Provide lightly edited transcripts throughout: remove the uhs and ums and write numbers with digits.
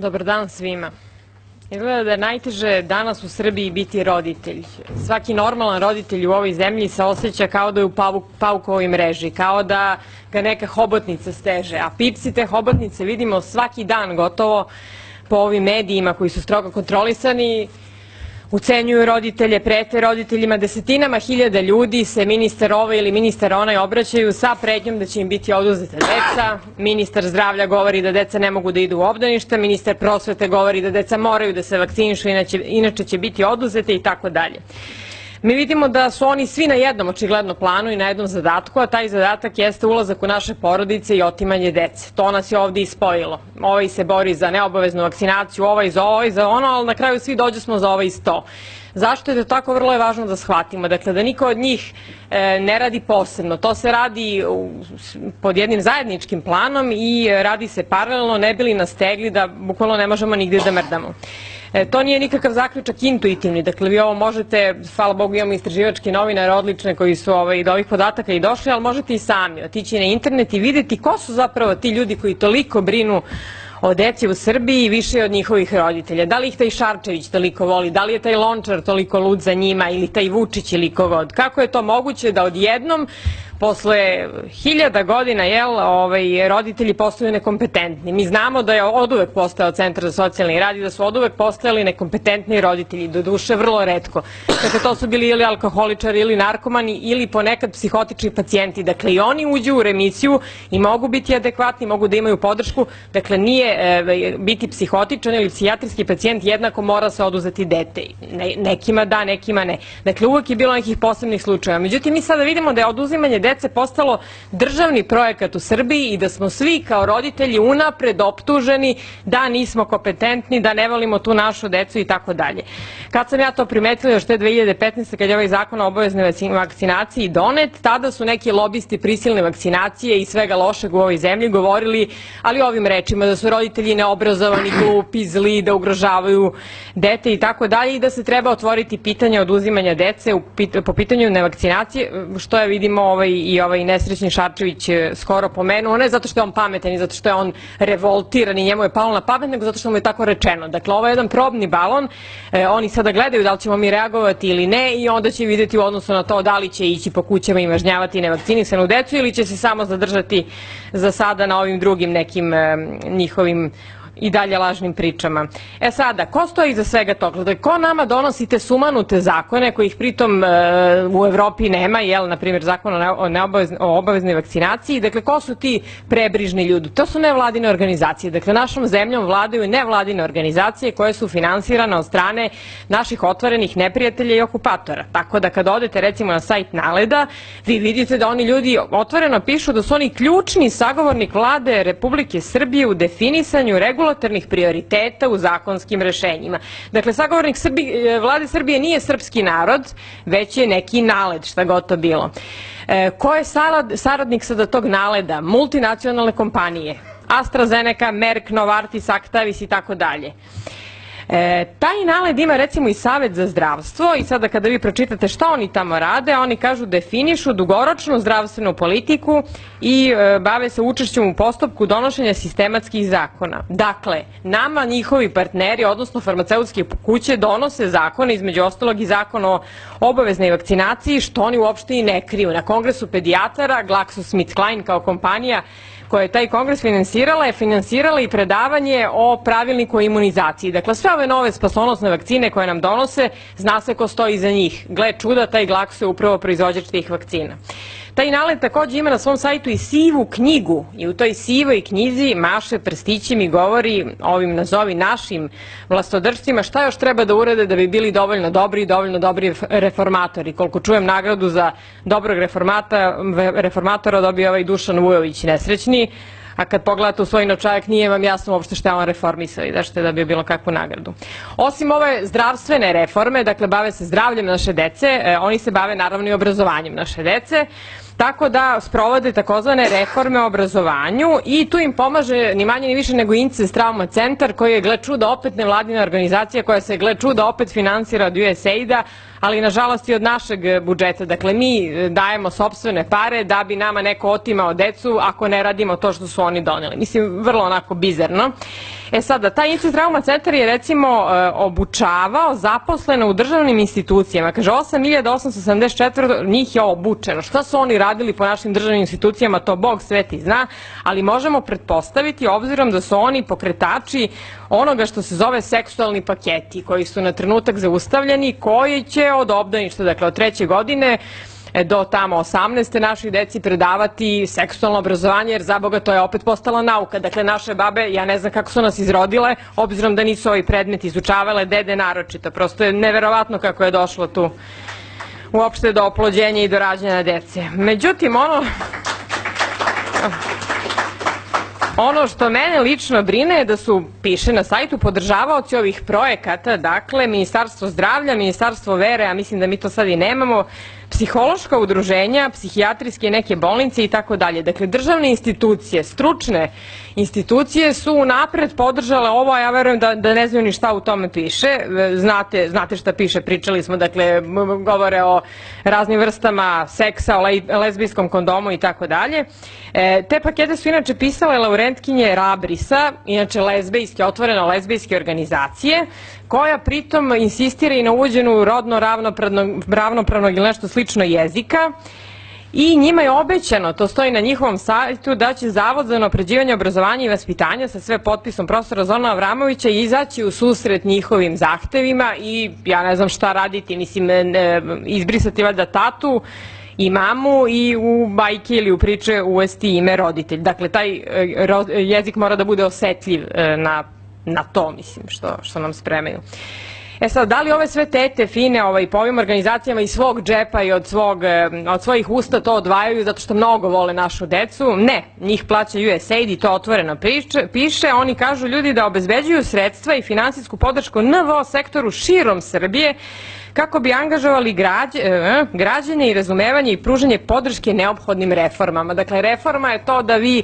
Dobar dan svima. Izgleda da je najteže danas u Srbiji biti roditelj. Svaki normalan roditelj u ovoj zemlji se osjeća kao da je u paukovoj mreži, kao da ga neka hobotnica steže, a pipci te hobotnice vidimo svaki dan gotovo po ovim medijima koji su strogo kontrolisani, ucenjuju roditelje, prete roditeljima, desetinama hiljada ljudi se ministar ovaj ili ministar onaj obraćaju sa pretnjom da će im biti oduzeta deca, ministar zdravlja govori da deca ne mogu da idu u obdaništa, ministar prosvete govori da deca moraju da se vakcinišu, inače će biti oduzete i tako dalje. Mi vidimo da su oni svi na jednom očigledno planu i na jednom zadatku, a taj zadatak jeste ulazak u naše porodice i otimanje dece. To nas je ovdje ispojilo. Ovaj se bori za neobaveznu vakcinaciju, ovaj za ono, ali na kraju svi dođemo za ovaj 100. Zašto je to tako? Vrlo je važno da shvatimo. Dakle, da niko od njih ne radi posebno. To se radi pod jednim zajedničkim planom i radi se paralelno, ne bi li nas stegli da bukvalno ne možemo nigdje da mrdamo. To nije nikakav zaključak intuitivni, dakle vi ovo možete, hvala Bogu imamo istraživačke novinare odlične koji su do ovih podataka i došli, ali možete i sami otići na internet i vidjeti ko su zapravo ti ljudi koji toliko brinu o deci u Srbiji i više od njihovih roditelja. Da li ih taj Šarčević toliko voli, da li je taj Lončar toliko lud za njima ili taj Vučić ili kogod. Kako je to moguće da odjednom posle 1000 godina roditelji postaju nekompetentni? Mi znamo da je oduvek postao Centar za socijalni rad i da su oduvek postojali nekompetentni roditelji, doduše vrlo retko. Dakle, to su bili ili alkoholičari ili narkomani ili ponekad psihotični pacijenti. Dakle, i oni uđu u remisiju i mogu biti adekvatni, mogu da imaju podršku. Dakle, nije biti psihotičan ili psihijatrijski pacijent jednako mora se oduzeti dete. Nekima da, nekima ne. Dakle, uvek je bilo nekih posebnih slučajeva. Međutim, mi sada vidimo da je oduzimanje dece postalo državni projekat u Srbiji i da smo svi kao roditelji unapred optuženi da nismo kompetentni, da ne volimo tu našu decu i tako dalje. Kad sam ja to primetila još te 2015. kad je ovaj zakon o obaveznoj vakcinaciji donet, tada su neki lobisti prisilne vakcinacije i svega lošeg u ovoj zemlji govorili, ali ovim rečima, da su roditelji neobrazovani, glupi, zli, da ugrožavaju dete i tako dalje i da se treba otvoriti pitanje oduzimanja dece po pitanju nevakcinacije, što je vidimo i ovaj nesrećni Šarčević skoro pomenuo, ne zato što je on pametan i zato što je on revoltiran i njemu je palo na pamet, nego zato što mu je tako rečeno. Dakle, ovo je jedan probni balon, oni sada gledaju da li ćemo mi reagovati ili ne i onda će vidjeti u odnosu na to da li će ići po kućama i mažnjavati nevakcinisanu decu ili će se samo zadržati za sada na ovim drugim nekim njihovim i dalje lažnim pričama. Sada, ko stoji iza svega toga? Ko nama donosi te sumanute zakone, kojih pritom u Evropi nema, na primjer zakon o obaveznoj vakcinaciji, dakle, ko su ti prebrižni ljudi? To su nevladine organizacije. Dakle, našom zemljom vladaju nevladine organizacije koje su finansirane od strane naših otvorenih neprijatelja i okupatora. Tako da kad odete recimo na sajt NALED-a, vi vidite da oni ljudi otvoreno pišu da su oni ključni sagovornik vlade Republike Srbije u definisanju regulatornih prioriteta u zakonskim rešenjima. Dakle, sagovornik vlade Srbije nije srpski narod, već je neki NALED, šta god to bilo. Ko je saradnik sada tog NALED-a? Multinacionalne kompanije. AstraZeneca, Merck, Novartis, Actavis i tako dalje. Taj NALED ima recimo i Savet za zdravstvo i sada kada vi pročitate šta oni tamo rade, oni kažu definišu dugoročnu zdravstvenu politiku i bave se učešćem u postupku donošenja sistematskih zakona. Dakle, nama njihovi partneri, odnosno farmaceutske kuće, donose zakone, između ostalog i zakon o obaveznoj vakcinaciji, što oni uopšte i ne kriju. Na kongresu pedijatara GlaxoSmithKline kao kompanija koja je taj kongres finansirala, je finansirala i predavanje o pravilniku o imunizaciji. Dakle, sve ove nove spasonosne vakcine koje nam donose, zna se ko stoji iza njih. Gle čuda, taj Glaxo je upravo proizvođač tih vakcina. Taj NALED takođe ima na svom sajtu i sivu knjigu i u toj sivoj knjizi maše prstićem i govori ovim nazovi našim vlastodržcima šta još treba da urade da bi bili dovoljno dobri reformatori. Koliko čujem, nagradu za dobrog reformatora dobio ovaj Dušan Vujović nesrećni, a kad pogledate u svoj novčanak nije vam jasno uopšte šta je on reformisao i da što je dobio bilo kakvu nagradu. Osim ove zdravstvene reforme, dakle bave se zdravljem naše dece, oni se bave naravno i obrazovanjem naše dece, tako da sprovode takozvane reforme o obrazovanju i tu im pomaže ni manje ni više nego Incest Trauma Centar koji je, gle čuda, opet nevladina organizacija koja se, gle čuda, opet finansira od USAID-a, ali nažalost i od našeg budžeta. Dakle, mi dajemo sopstvene pare da bi nama neko otimao decu ako ne radimo to što su oni doneli. Mislim, vrlo onako bizarno. Sada, taj Incest Trauma centar je recimo obučavao zaposlene u državnim institucijama. Kaže, 8.874 njih je obučeno. Šta su oni radili po našim državnim institucijama, to Bog sveti zna, ali možemo pretpostaviti, obzirom da su oni pokretači onoga što se zove seksualni paketi, koji su na trenutak zaustavljeni, koji će od obdaništa, dakle od 3. godine, do tamo 18. našoj deci predavati seksualno obrazovanje, jer za Boga to je opet postala nauka. Dakle, naše babe, ja ne znam kako su nas izrodile, obzirom da nisu ovaj predmet izučavale, dede naročito. Prosto je neverovatno kako je došlo tu uopšte do oplođenja i do rađanja dece. Međutim, ono što mene lično brine je da su, piše na sajtu, podržavaoci ovih projekata, dakle, Ministarstvo zdravlja, Ministarstvo vere, a mislim da mi to sad i nemamo, psihološka udruženja, psihijatrijske neke bolnice i tako dalje. Dakle, državne institucije, stručne institucije su unapred podržale ovo, a ja verujem da ne znaju ni šta u tome piše. Znate šta piše, pričali smo, dakle, govore o raznim vrstama seksa, o lezbijskom kondomu i tako dalje. Te pakete su inače pisale laurentkinje Rabrisa, inače lezbijske, otvoreno lezbijske organizacije, koja pritom insistira i na uvođenju rodno ravnopravnog ili nešto slično jezika, i njima je obećano, to stoji na njihovom sajtu, da će Zavod za unapređivanje obrazovanja i vaspitanja sa sve potpisom profesora Zorana Avramovića izaći u susret njihovim zahtevima i ja ne znam šta raditi, mislim, izbrisati valjda tatu i mamu i u bajke ili u priče uvesti ime roditelj. Dakle, taj jezik mora da bude osetljiv na to, mislim, što nam spremaju. Sad, da li ove sve tete fine po ovim organizacijama iz svog džepa i od svojih usta to odvajaju zato što mnogo vole našu decu? Ne, njih plaća USAID i to otvoreno piše. Oni kažu, ljudi, da obezbeđuju sredstva i finansijsku podršku NVO sektoru širom Srbije kako bi angažovali građane i razumevanje i pružanje podrške neophodnim reformama. Dakle, reforma je to da vi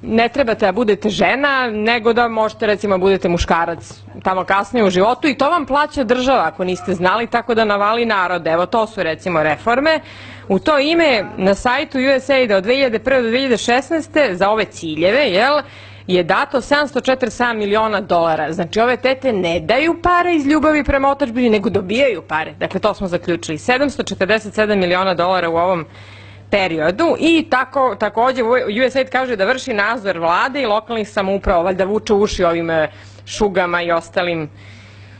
ne trebate da budete žena, nego da možete, recimo, budete muškarac tamo kasnije u životu, i to vam plaća država, ako niste znali, tako da navali narod. Evo, to su, recimo, reforme. U to ime na sajtu USAID od 2001. do 2016. za ove ciljeve, je dato $747 miliona. Znači, ove tete ne daju pare iz ljubavi prema otadžbini, nego dobijaju pare. Dakle, to smo zaključili. $747 miliona u ovom periodu. I takođe USAID kaže da vrši nadzor vlade i lokalnih samouprava, valjda vuče uši ovim šugama i ostalim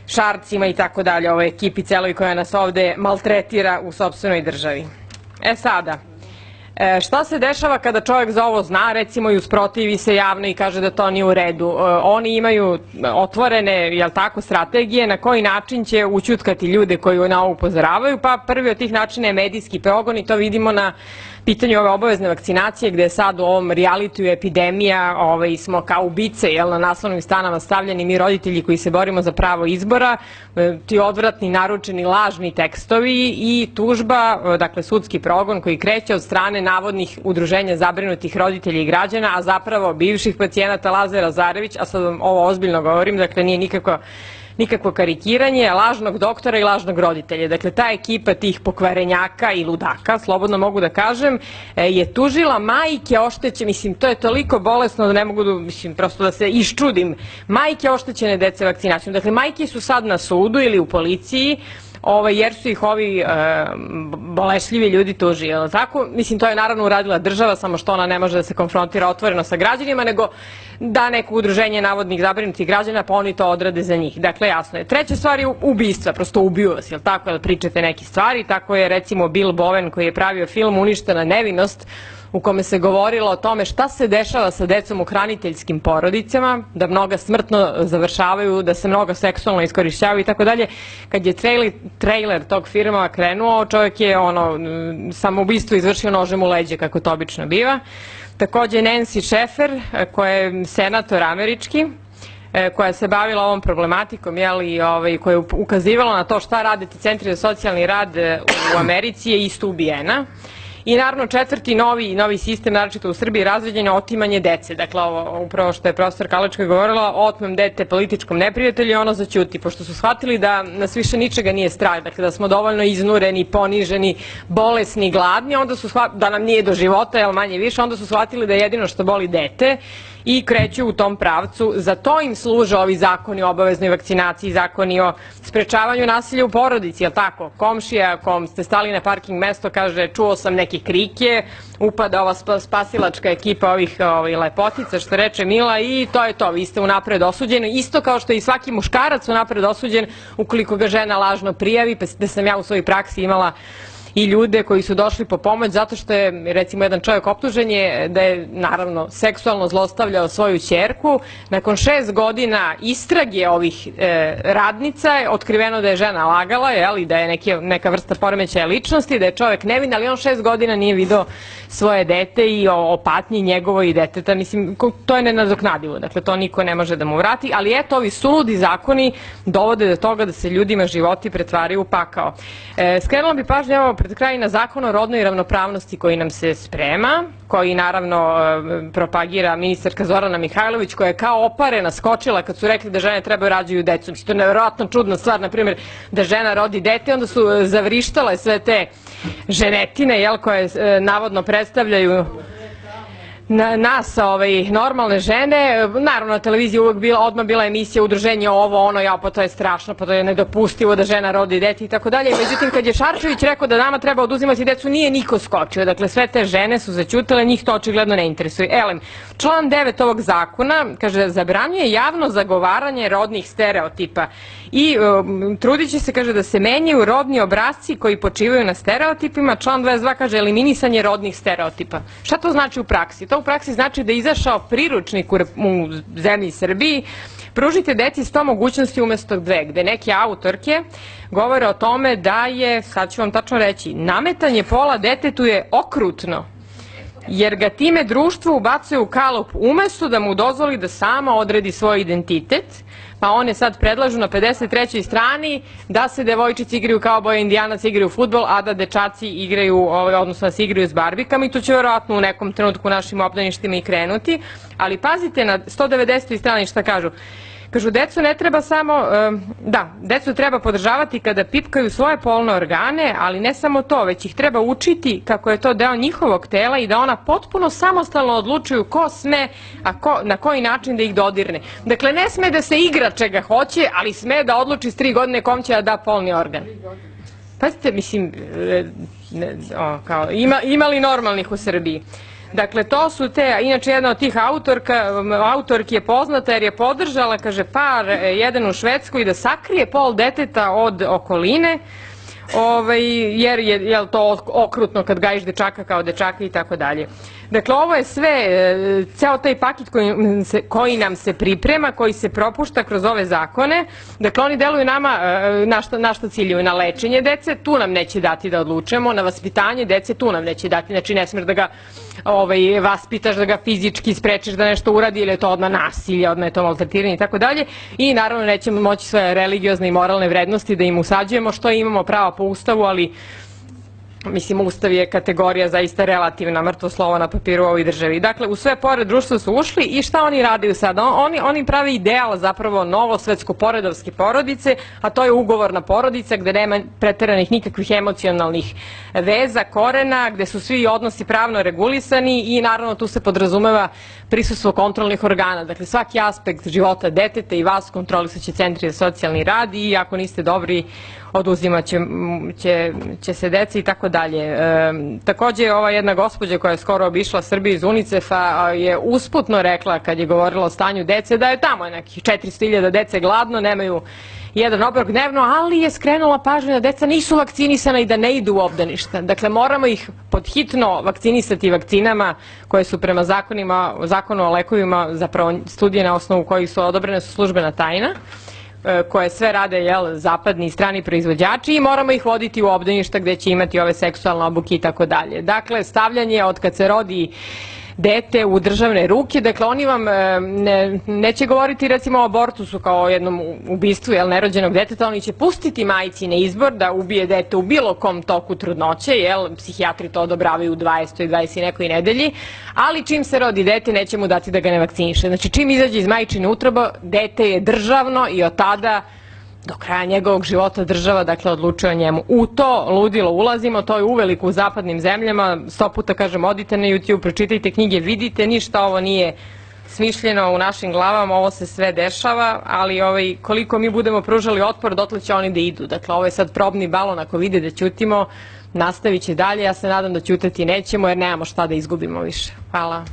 šarcima i tako dalje, ovoj ekipi celoj koja nas ovde maltretira u sopstvenoj državi. Sada, šta se dešava kada čovjek za ovo zna, recimo, i usprotivi se javno i kaže da to nije u redu? Oni imaju otvorene, strategije na koji način će ućutkati ljude koji na ovo upozoravaju, pa prvi od tih načina je medijski progon, i to vidimo na pitanju ove obavezne vakcinacije, gde je sad u ovom realitiju epidemija smo kao ubice na naslovnim stranama stavljeni mi roditelji koji se borimo za pravo izbora, ti odvratni, naručeni, lažni tekstovi i tužba, dakle sudski progon koji kreće od strane navodnih udruženja zabrinutih roditelja i građana, a zapravo bivših pacijenata Lazara Zarević, a sad vam ovo ozbiljno govorim, dakle nije nikakvo karikiranje, lažnog doktora i lažnog roditelja. Dakle, ta ekipa tih pokvarenjaka i ludaka, slobodno mogu da kažem, je tužila majke oštećene, mislim, to je toliko bolesno da ne mogu da, mislim, prosto da se iščudim, majke oštećene dece vakcinacijom. Dakle, majke su sad na sudu ili u policiji, jer su ih ovi bolešljivi ljudi tužili, tako? Mislim, to je naravno uradila država, samo što ona ne može da se konfrontira otvoreno sa građanima, nego da neko udruženje navodnih zabrinutih građana, pa oni to odrade za njih. Dakle, jasno je. Treća stvar je ubistva, prosto ubiju vas, jel tako, da pričate neke stvari. Tako je, recimo, Bill Bowen, koji je pravio film Uništena nevinost, u kome se govorilo o tome šta se dešava sa decom u hraniteljskim porodicama, da mnoga smrtno završavaju, da se mnogo seksualno iskorišćavaju i tako dalje. Kad je trailer tog filma krenuo, čovjek je samoubistvo izvršio nožem u leđe, kako to obično biva. Takođe Nancy Sheffer, koja je senator američki, koja se bavila ovom problematikom, i koja je ukazivala na to šta rade ti centri za socijalni rad u Americi, je isto ubijena. I naravno četvrti novi sistem, naročito u Srbiji, razređenje otimanje dece. Dakle, ovo upravo što je profesor Kalečka govorila, otmem dete političkom neprijatelju i ono zaćuti, pošto su shvatili da nas više ničega nije strah, dakle da smo dovoljno iznureni, poniženi, bolesni, gladni, onda su shvatili da nam nije do života, jel manje više, onda su shvatili da je jedino što boli dete i kreću u tom pravcu. Za to im služe ovi zakoni o obaveznoj vakcinaciji, zakoni o sprečavanju nasilja u porodici, jel tako? Komšija kom ste stali na parking mesto kaže čuo sam neke krike, upada ova spasilačka ekipa ovih lepotica, što reče Mila, i to je to, vi ste unapred osuđeni, isto kao što i svaki muškarac unapred osuđen ukoliko ga žena lažno prijavi, pa da sam ja u svojoj praksi imala i ljude koji su došli po pomoć zato što je, recimo, jedan čovjek optužen je da je, naravno, seksualno zlostavljao svoju ćerku. Nakon 6 godina istrage ovih radnica je otkriveno da je žena lagala, i da je neka vrsta poremećaja ličnosti, da je čovjek nevin, ali on 6 godina nije video svoje dete i o patnji njegovoj i deteta. Mislim, to je nenadoknadivo, dakle, to niko ne može da mu vrati, ali eto, ovi suludi zakoni dovode do toga da se ljudima životi pretvaraju u pakao. Skrenula bi pažnju, evo, pred kraj na zakon o rodnoj ravnopravnosti koji nam se sprema, koji naravno propagira ministarka Zorana Mihajlović, koja je kao oparena skočila kad su rekli da žene trebaju rađaju decu. To je nevjerojatno čudna stvar, na primjer, da žena rodi dete, onda su zavrištale sve te ženetine, koje navodno predstavljaju nas, normalne žene. Naravno, na televiziji uvek odmah bila emisija udruženje ovo, ono, pa to je strašno, pa to je nedopustivo da žena rodi dete i tako dalje. Međutim, kad je Šarčević rekao da nama treba oduzimati decu, nije niko skočio. Dakle, sve te žene su zaćutale, njih to očigledno ne interesuje. Član 9 ovog zakona, kaže, zabranjuje javno zagovaranje rodnih stereotipa i trudit će se, kaže, da se menjaju rodni obrasci koji počivaju na stereotipima. Član 22 kaže eliminisanje rodnih stereotipa. Šta to znači u praksi? To u praksi znači da je izašao priručnik u zemlji Srbiji Pružite deci 100 mogućnosti umesto 2, gde neke autorke govore o tome da je, sad ću vam tačno reći, nametanje pola detetu je okrutno, jer ga time društvo ubacuje u kalup umesto da mu dozvoli da sama odredi svoj identitet. Pa one sad predlažu na 53. strani da se devojčice igraju kao boje indijanac, igraju fudbal, a da dečaci igraju, odnosno da se igraju s barbikama, i to će vjerojatno u nekom trenutku u našim obdaništima i krenuti. Ali pazite na 190. strani šta kažu. Kažu, decu ne treba samo, decu treba podržavati kada pipkaju svoje polne organe, ali ne samo to, već ih treba učiti kako je to deo njihovog tela i da ona potpuno samostalno odlučuju ko sme, a na koji način da ih dodirne. Dakle, ne sme da se igra čega hoće, ali sme da odluči s 3 godine kom će da polni organ. Pazite, mislim, ima li normalnih u Srbiji? Dakle, to su te, inače jedna od tih autorki je poznata jer je podržala, kaže, par jedan u Švedskoj da sakrije pol deteta od okoline, jer je to okrutno kad gajiš dečaka kao dečaka i tako dalje. Dakle, ovo je sve, ceo taj paket koji nam se priprema, koji se propušta kroz ove zakone. Dakle, oni deluju nama, na šta ciljuju? Na lečenje dece, tu nam neće dati da odlučujemo, na vaspitanje dece, tu nam neće dati, znači ne smiješ da ga vaspitaš, da ga fizički sprečiš da nešto uradi, ili je to odmah nasilje, odmah je to maltretiranje i tako dalje. I naravno nećemo moći svoje religiozne i moralne vrednosti da im usađujemo, što imamo pravo po Ustavu, ali mislim, Ustav je kategorija zaista relativna, mrtvo slovo na papiru u ovoj državi. Dakle, u sve pore društva su ušli i šta oni radiju sada? Oni pravi ideal zapravo novo svetsko-poredovske porodice, a to je ugovorna porodica gde nema preteranih nikakvih emocionalnih veza, korena, gde su svi odnosi pravno regulisani i naravno tu se podrazumeva prisustvo kontrolnih organa. Dakle, svaki aspekt života deteta i vas kontrolisat će centri za socijalni rad i ako niste dobri, oduzimat će se deca i tako dalje. Takođe, ova jedna gospođa koja je skoro obišla Srbiju iz UNICEF-a je usputno rekla, kad je govorila o stanju dece, da je tamo nekih 400.000 dece gladno, nemaju jedan obrok dnevno, ali je skrenula pažnju da deca nisu vakcinisana i da ne idu u obdaništa. Dakle, moramo ih podhitno vakcinisati vakcinama koje su prema zakonu o lekovima, zapravo studije na osnovu kojih su odobrene su službena tajna, koje sve rade zapadni i strani proizvođači, i moramo ih voditi u obdaništa gde će imati ove seksualne obuke i tako dalje. Dakle, stavljanje od kad se rodi dete u državne ruke. Dakle, oni vam neće govoriti recimo o abortusu kao o jednom ubistvu nerođenog deteta, oni će pustiti majci na izbor da ubije dete u bilo kom toku trudnoće, psihijatri to odobravaju u 20. i 20 i nekoj nedelji, ali čim se rodi dete neće mu dati da ga ne vakciniše. Znači, čim izađe iz majčine utroba, dete je državno i od tada do kraja njegovog života država, dakle, odlučuje o njemu. U to ludilo ulazimo, to je uveliko u zapadnim zemljama, 100 puta kažem, odite na YouTube, pročitajte knjige, vidite, ništa ovo nije smišljeno u našim glavama, ovo se sve dešava, ali koliko mi budemo pružali otpor, dotle će oni da idu. Dakle, ovo je sad probni balon, ako vide da ćutimo, nastavit će dalje, ja se nadam da ćutati nećemo, jer nemamo šta da izgubimo više. Hvala.